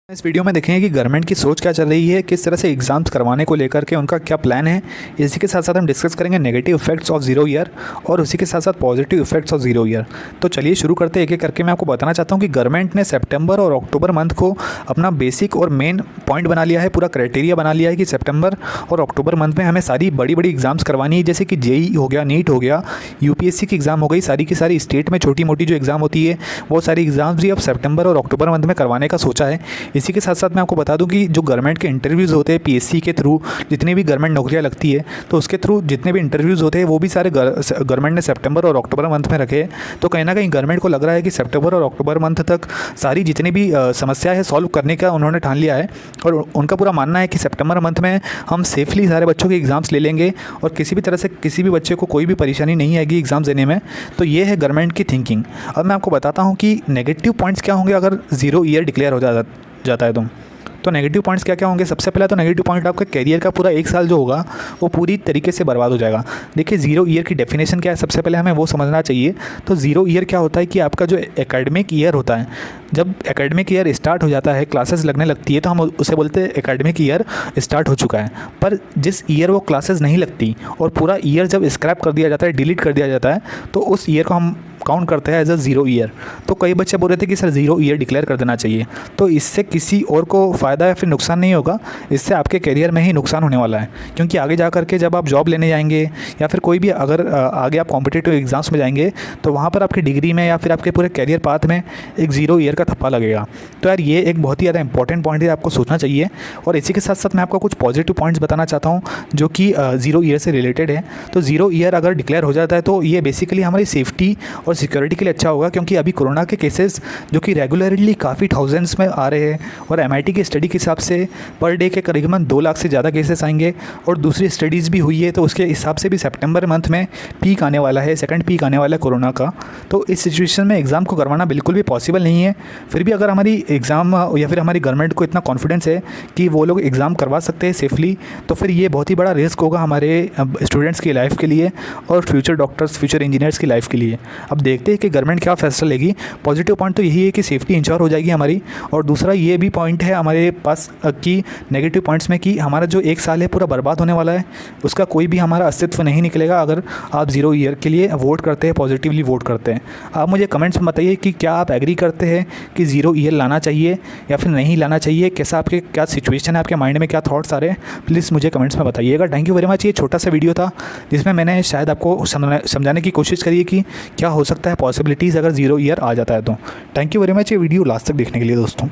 इस वीडियो में देखेंगे कि गवर्नमेंट की सोच क्या चल रही है, किस तरह से एग्जाम्स करवाने को लेकर के उनका क्या प्लान है। इसी के साथ साथ हम डिस्कस करेंगे negative effects of zero year और उसी के साथ साथ positive effects of zero year. तो चलिए शुरू करते हैं एक एक करके। मैं आपको बताना चाहता हूँ कि गवर्नमेंट ने सितंबर और अक्टूबर मंथ को अपना बेसिक और मेन पॉइंट बना लिया है, पूरा क्राइटेरिया बना लिया है कि सितंबर और अक्टूबर मंथ में हमें सारी बड़ी बड़ी एग्जाम्स करवानी है, जैसे कि जेई हो गया, नीट हो गया, यूपीएससी की एग्ज़ाम हो गई, सारी की सारी स्टेट में छोटी मोटी जो एग्ज़ाम होती है वो सारी एग्ज़ाम्स भी अब सितंबर और अक्टूबर मंथ में करवाने का सोचा है। इसी के साथ साथ मैं आपको बता दूं कि जो गवर्नमेंट के इंटरव्यूज़ होते हैं पीएससी के थ्रू, जितनी भी गवर्नमेंट नौकरियां लगती है तो उसके थ्रू जितने भी इंटरव्यूज़ होते हैं वो भी सारे गवर्नमेंट ने सितंबर और अक्टूबर मंथ में रखे हैं। तो कहीं ना कहीं गवर्नमेंट को लग रहा है कि सितंबर और अक्टूबर मंथ तक सारी जितनी भी समस्या है सॉल्व करने का उन्होंने ठान लिया है। और उनका पूरा मानना है कि सितंबर मंथ में हम सेफली सारे बच्चों के एग्ज़ाम्स ले लेंगे और किसी भी तरह से किसी भी बच्चे को कोई भी परेशानी नहीं आएगी एग्ज़ाम देने में। तो ये है गवर्नमेंट की थिंकिंग। अब मैं आपको बताता हूँ कि नेगेटिव पॉइंट्स क्या होंगे अगर ज़ीरो ईयर डिक्लेयर हो जाता है तो नेगेटिव पॉइंट्स क्या क्या होंगे। सबसे पहला तो नेगेटिव पॉइंट आपका कैरियर का पूरा एक साल जो होगा वो पूरी तरीके से बर्बाद हो जाएगा। देखिए ज़ीरो ईयर की डेफिनेशन क्या है, सबसे पहले हमें वो समझना चाहिए। तो ज़ीरो ईयर क्या होता है कि आपका जो एकेडमिक ईयर होता है, जब एकेडमिक ईयर स्टार्ट हो जाता है, क्लासेस लगने लगती है तो हम उसे बोलते हैं एकेडमिक ईयर स्टार्ट हो चुका है। पर जिस ईयर वो क्लासेस नहीं लगती और पूरा ईयर जब स्क्रैप कर दिया जाता है, डिलीट कर दिया जाता है, तो उस ईयर को हम काउंट करते हैं एज अ ज़ीरो ईयर। तो कई बच्चे बोल रहे थे कि सर ज़ीरो ईयर डिक्लेयर कर देना चाहिए। तो इससे किसी और को फ़ायदा या फिर नुकसान नहीं होगा, इससे आपके करियर में ही नुकसान होने वाला है। क्योंकि आगे जा करके जब आप जॉब लेने जाएंगे या फिर कोई भी अगर आगे आप कॉम्पिटिटिव एग्ज़ाम्स में जाएंगे तो वहाँ पर आपकी डिग्री में या फिर आपके पूरे करियर पाथ में एक ज़ीरो ईयर का थप्पा लगेगा। तो यार ये एक बहुत ही ज़्यादा इंपॉर्टेंट पॉइंट है, आपको सोचना चाहिए। और इसी के साथ साथ मैं आपको कुछ पॉजिटिव पॉइंट्स बताना चाहता हूँ जो कि ज़ीरो ईयर से रिलेटेड है। तो ज़ीरो ईयर अगर डिक्लेयर हो जाता है तो ये बेसिकली हमारी सेफ्टी और सिक्योरिटी के लिए अच्छा होगा, क्योंकि अभी कोरोना के केसेस जो कि रेगुलरली काफ़ी थाउजेंड्स में आ रहे हैं और एमआईटी की स्टडी के हिसाब से पर डे के करीबन 2 लाख से ज़्यादा केसेस आएंगे। और दूसरी स्टडीज़ भी हुई है तो उसके हिसाब से भी सितंबर मंथ में पीक आने वाला है, सेकंड पीक आने वाला है कोरोना का। तो इस सिचुएशन में एग्ज़ाम को करवाना बिल्कुल भी पॉसिबल नहीं है। फिर भी अगर हमारी एग्ज़ाम या फिर हमारी गवर्नमेंट को इतना कॉन्फिडेंस है कि वो लोग एग्ज़ाम करवा सकते हैं सेफली, तो फिर ये बहुत ही बड़ा रिस्क होगा हमारे स्टूडेंट्स की लाइफ के लिए और फ्यूचर डॉक्टर्स, फ्यूचर इंजीनियर्स की लाइफ के लिए। अब देखते हैं कि गवर्नमेंट क्या फैसला लेगी। पॉजिटिव पॉइंट तो यही है कि सेफ्टी इंश्योर हो जाएगी हमारी। और दूसरा ये भी पॉइंट है हमारे पास कि नेगेटिव पॉइंट्स में कि हमारा जो एक साल है पूरा बर्बाद होने वाला है, उसका कोई भी हमारा अस्तित्व नहीं निकलेगा अगर आप ज़ीरो ईयर के लिए वोट करते हैं, पॉजिटिवली वोट करते हैं। आप मुझे कमेंट्स में बताइए कि क्या आप एग्री करते हैं कि ज़ीरो ईयर लाना चाहिए या फिर नहीं लाना चाहिए। कैसा आपके क्या सिचुएशन है, आपके माइंड में क्या थॉट्स आ रहे हैं, प्लीज़ मुझे कमेंट्स में बताइएगा। Thank you very much. ये छोटा सा वीडियो था जिसमें मैंने शायद आपको समझाने की कोशिश करी है कि क्या हो सकता है पॉसिबिलिटीज़ अगर ज़ीरो ईयर आ जाता है तो। थैंक यू वेरी मच ये वीडियो लास्ट तक देखने के लिए दोस्तों।